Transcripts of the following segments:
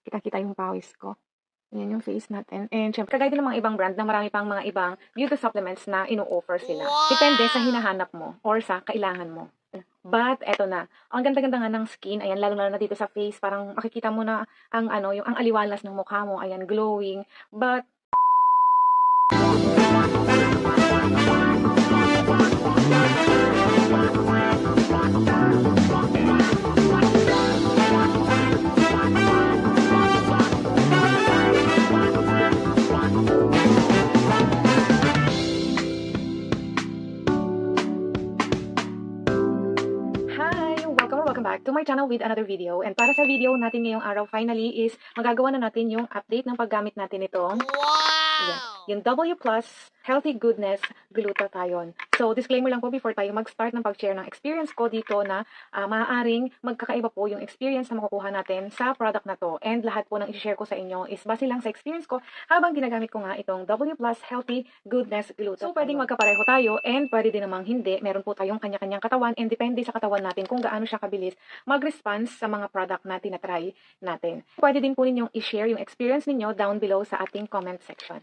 Kita-kita yung pawis ko. Yan yung face natin. And syempre, kagaya din ng mga ibang brand na marami pang mga ibang beauty supplements na ino-offer sila. Depende sa hinahanap mo or sa kailangan mo. But eto na, ang ganda-ganda nga ng skin, ayan, lalo-lalo na dito sa face, parang makikita mo na ang ano, yung ang aliwalas ng mukha mo, ayan, glowing. But welcome back to my channel with another video. And para sa video natin ngayong araw, finally, is magagawa na natin yung update ng paggamit natin itong yung W Plus Healthy Goodness Glutathione. So, disclaimer lang po before tayo mag-start ng pag-share ng experience ko dito na maaaring magkakaiba po yung experience na makukuha natin sa product na to. And lahat po ng i-share ko sa inyo is base lang sa experience ko habang ginagamit ko nga itong W Plus Healthy Goodness Glutathione. So, pwedeng magkapareho tayo and pwede din namang hindi. Meron po tayong kanya-kanyang katawan and depende sa katawan natin kung gaano siya kabilis mag-response sa mga product na tinatry natin. Pwede din po ninyong i-share yung experience ninyo down below sa ating comment section.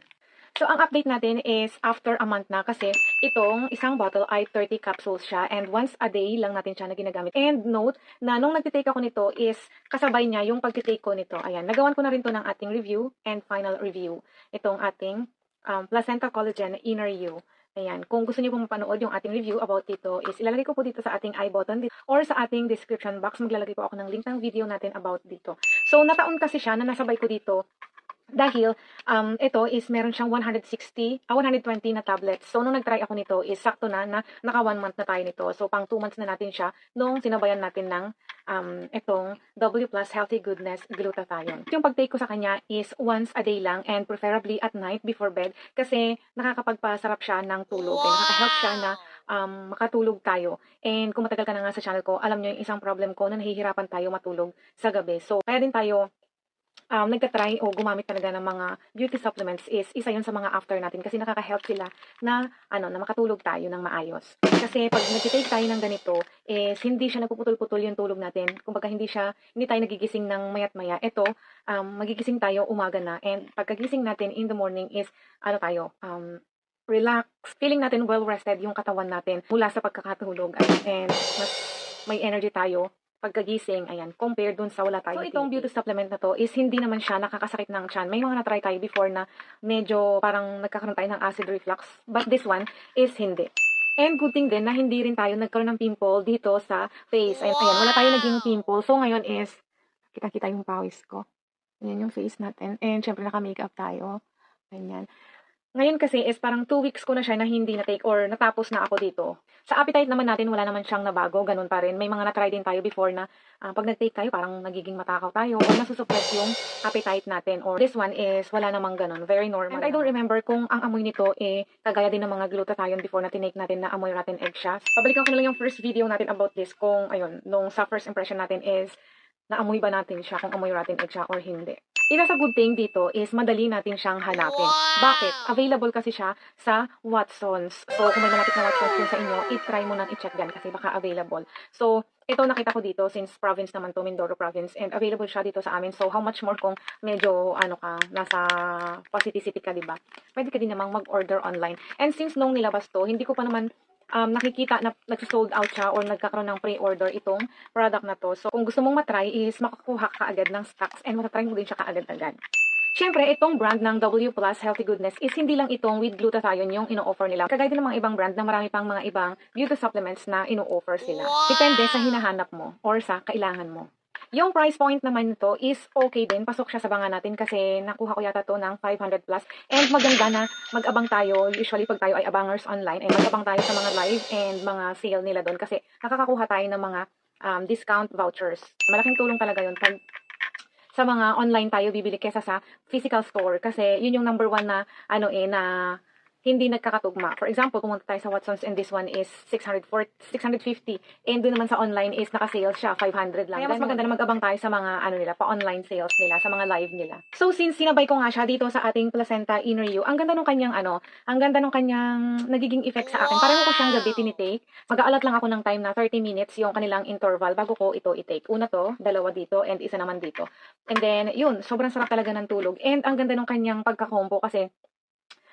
So, ang update natin is after a month na kasi itong isang bottle ay 30 capsules siya and once a day lang natin siya na ginagamit. And note na nung nagtitake ako nito is kasabay niya yung pagtitake ko nito. Ayan, nagawan ko na rin to ng ating review and final review. Itong ating Placenta Collagen Inner You. Ayan, kung gusto niyo pong mapanood yung ating review about dito is ilalagay ko po dito sa ating I button or sa ating description box. Maglalagay po ako ng link ng video natin about dito. So, nataon kasi siya na nasabay ko dito dahil ito is meron siyang 120 na tablets. So, nung nag-try ako nito is sakto na naka 1 month na tayo nito. So, pang 2 months na natin siya nung sinabayan natin ng itong W Plus Healthy Goodness Glutathione. Yung pag-take ko sa kanya is once a day lang and preferably at night before bed kasi nakakapagpasarap siya ng tulog. And nakaka-help siya na makatulog tayo. And kung matagal ka na nga sa channel ko, alam nyo yung isang problem ko na nahihirapan tayo matulog sa gabi. So, kaya din tayo nagtatry o gumamit talaga ng mga beauty supplements is isa yun sa mga after natin kasi nakaka-help sila na na makatulog tayo ng maayos. Kasi pag nag-take tayo ng ganito is hindi siya nagpuputol-putol yung tulog natin. Kumbaga hindi tayo nagigising ng mayat-maya. Ito, magigising tayo umaga na and pagkagising natin in the morning is relax. Feeling natin well-rested yung katawan natin mula sa pagkakatulog and mas may energy tayo pagkagising, ayan, compared dun sa wala tayo. So, itong beauty supplement na to is hindi naman siya nakakasakit ng tiyan. May mga na-try tayo before na medyo parang nagkakaroon tayo ng acid reflux. But this one is hindi. And good thing din na hindi rin tayo nagkaroon ng pimple dito sa face. Ayan, wala tayo naging pimple. So, ngayon is, kita-kita yung pawis ko. Ayan yung face natin. And syempre naka-makeup tayo. Ganyan. Ngayon kasi is parang 2 weeks ko na siya na hindi na-take or natapos na ako dito. Sa appetite naman natin, wala naman siyang nabago, ganun pa rin. May mga na-try din tayo before na pag nag-take tayo, parang nagiging matakaw tayo or nasusuppress yung appetite natin. Or this one is wala namang ganun, very normal. And I don't remember kung ang amoy nito kagaya din ng mga glutathione before na tinake natin na amoy rotten egg siya. Pabalikan ko na lang yung first video natin about this kung, nung sa first impression natin is naamoy ba natin siya kung amoy rotten egg siya or hindi. Isa sa good thing dito is madali natin siyang hanapin. Bakit? Available kasi siya sa Watsons. So, kung may malapit na Watsons din sa inyo, i-try mo nang i-check dyan kasi baka available. So, ito nakita ko dito since province naman to, Mindoro province, and available siya dito sa amin. So, how much more kung medyo, nasa city ka, diba? Pwede ka din namang mag-order online. And since nung nilabas to, hindi ko pa naman nakikita na nagsold out siya or nagkakaroon ng pre-order itong product na to. So, kung gusto mong matry is makakuha ka agad ng stocks and matatry mo din siya kaagad-agad. Siyempre, itong brand ng W Plus Healthy Goodness is hindi lang itong with glutathione yung ino-offer nila. Kagaya din ng mga ibang brand na marami pang mga ibang beauty supplements na ino-offer sila. Depende sa hinahanap mo or sa kailangan mo. Yung price point naman nito is okay din. Pasok siya sa banga natin kasi nakuha ko yata to ng 500 plus. And maganda na mag-abang tayo. Usually pag tayo ay abangers online, ay mag-abang tayo sa mga live and mga sale nila doon kasi nakakakuha tayo ng mga discount vouchers. Malaking tulong talaga yun pag sa mga online tayo bibili kesa sa physical store kasi yun yung number one na hindi nagkakatugma. For example, pumunta tayo sa Watsons and this one is 650 and doon naman sa online is naka-sale siya 500 lang. Kaya mas maganda na mag-abang tayo sa mga ano nila, pa-online sales nila, sa mga live nila. So since sinabay ko nga siya dito sa ating placenta inner you, ang ganda nung kanyang ang ganda nung kanyang nagiging effect sa akin. Pareho ko siyang gabi tinitake. Mag-aalat lang ako ng time na 30 minutes yung kanilang interval bago ko ito i-take. Una to, dalawa dito and isa naman dito. And then yun, sobrang sarap talaga ng tulog. And ang ganda nung kanyang pagka-combo kasi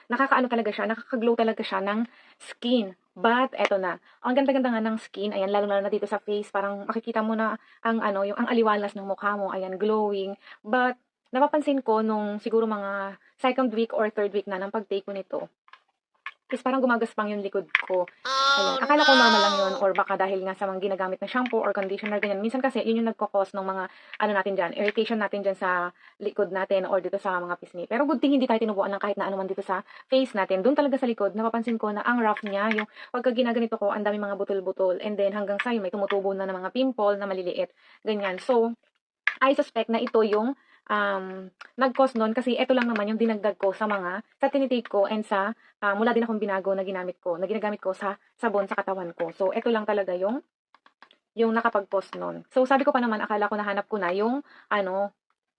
nakakaano talaga siya, nakaka-glow talaga siya ng skin. But, eto na. Ang ganda-ganda nga ng skin. Ayan, lalo-lalo na dito sa face. Parang makikita mo na ang yung aliwalas ng mukha mo. Ayan, glowing. But, napapansin ko nung siguro mga second week or third week na ng pag-take ko nito, is parang gumagaspang yung likod ko. Ayan. Akala ko normal lang yun or baka dahil nga sa mga ginagamit na shampoo or conditioner, ganyan. Minsan kasi, yun yung nagkakos ng mga, natin dyan, irritation natin dyan sa likod natin or dito sa mga pisngi. Pero good thing hindi tayo tinubuan ng kahit na anuman dito sa face natin. Doon talaga sa likod, napapansin ko na ang rough niya, yung pagka ginaganito ko, ang dami mga butol-butol. And then hanggang sa yun, may tumutubo na ng mga pimple na maliliit. Ganyan. So, I suspect na ito yung nag-cause nun kasi ito lang naman yung dinagdag ko sa tinitake ko and sa mula din akong binago na ginagamit ko sa sabon sa katawan ko. So, ito lang talaga yung nakapag-cause nun. So, sabi ko pa naman, akala ko nahanap ko na yung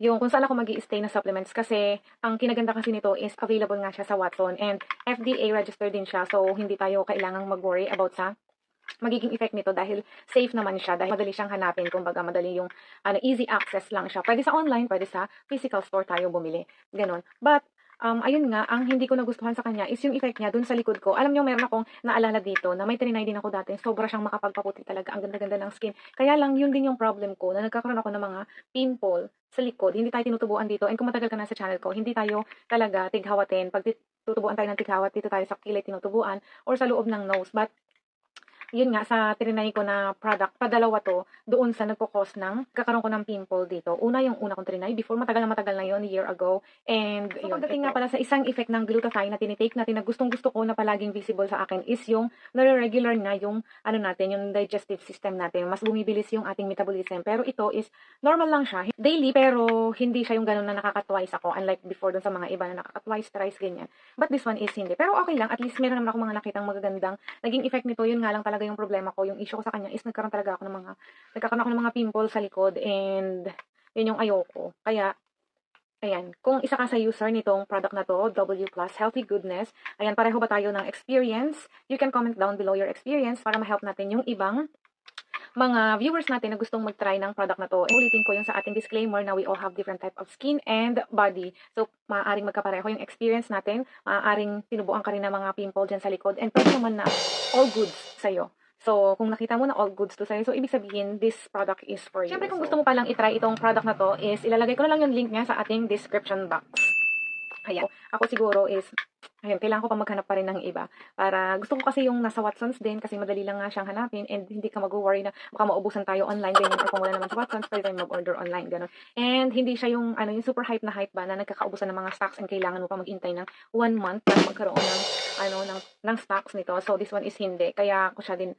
yung kung saan ako mag-i-stay na supplements kasi ang kinaganda kasi nito is available nga siya sa Watson and FDA registered din siya. So, hindi tayo kailangang mag-worry about sa magiging effect nito dahil safe naman siya dahil madali siyang hanapin, kumbaga madali yung easy access lang siya. Pwede sa online, pwede sa physical store tayo bumili. Ganon. But ayun nga, ang hindi ko nagustuhan sa kanya is yung effect niya dun sa likod ko. Alam niyo, meron akong naalala dito na may trinay din ako dati. Sobra siyang makapagpaputi talaga. Ang ganda-ganda ng skin. Kaya lang, yun din yung problem ko na nagkakaroon ako ng mga pimple sa likod. Hindi tayo tinutubuan dito. And kung matagal ka na sa channel ko, hindi tayo talaga tighawatin. Pag tutubuan tayo ng tighawat, dito tayo sa kilay tinutubuan or sa loob ng nose. But yun nga, sa trinay ko na product, padalawa to, doon sa nagkukos ng, kakaroon ko ng pimple dito. Una, yung una kong trinay, before, matagal na yun, year ago. And, so, pagdating nga pala sa isang effect ng glutathione na tinitake natin, na gustong-gusto ko na palaging visible sa akin, is yung, nare-regular na yung, natin, yung digestive system natin. Mas bumibilis yung ating metabolism. Pero ito is, normal lang siya. Daily, pero hindi siya yung ganun na nakaka-twice ako. Unlike before dun sa mga iba na nakaka-twice, thrice, ganyan. But this one is hindi. Pero okay lang, at least meron naman ako mga nakitang magagandang naging effect nito. Yun nga lang talaga yung problema ko, yung issue ko sa kanya is nagkaroon ako ng mga pimple sa likod and yun yung ayoko. Kaya, ayan, kung isa ka sa user nitong product na to, W Plus Healthy Goodness, ayan, pareho ba tayo ng experience? You can comment down below your experience para ma-help natin yung ibang mga viewers natin na gustong mag-try ng product na to. Ulitin ko yung sa ating disclaimer na we all have different type of skin and body. So, maaaring magkapareho yung experience natin, maaaring tinubuan ka rin ng mga pimple dyan sa likod, and pwede naman na all goods sa'yo. So, kung nakita mo na all goods to sa'yo, so ibig sabihin, this product is for you. Siyempre, kung gusto mo palang itry itong product na to, is ilalagay ko na lang yung link niya sa ating description box. Ayan. Ako siguro is, ayun, kailangan ko pa maghanap pa rin ng iba. Para, gusto ko kasi yung nasa Watsons din, kasi madali lang nga siyang hanapin, and hindi ka mag-worry na baka maubusan tayo online, ganyan, or kung wala naman sa Watsons, pwede tayo mag-order online, gano'n. And, hindi siya yung, yung super hype na hype ba, na nagkakaubusan ng mga stocks, and kailangan mo pa maghintay ng 1 month para magkaroon ng stocks nito. So, this one is hindi. Kaya, ko siya din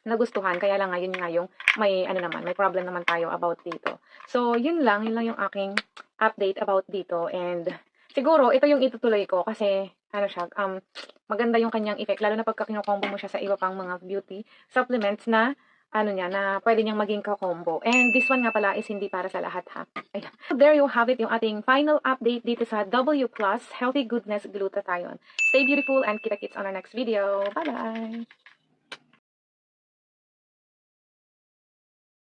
nagustuhan, kaya lang ngayon nga yung may may problem naman tayo about dito. So, yun lang yung aking update about dito, and siguro ito yung itutuloy ko kasi maganda yung kanyang effect, lalo na pagka kinukombo mo siya sa iba pang mga beauty supplements na na pwede niyang maging ka-combo. And this one nga pala is hindi para sa lahat, ha. Ayan. So, there you have it, yung ating final update dito sa W Plus Healthy Goodness Glutathione. Stay beautiful and kita-kits on our next video. Bye-bye!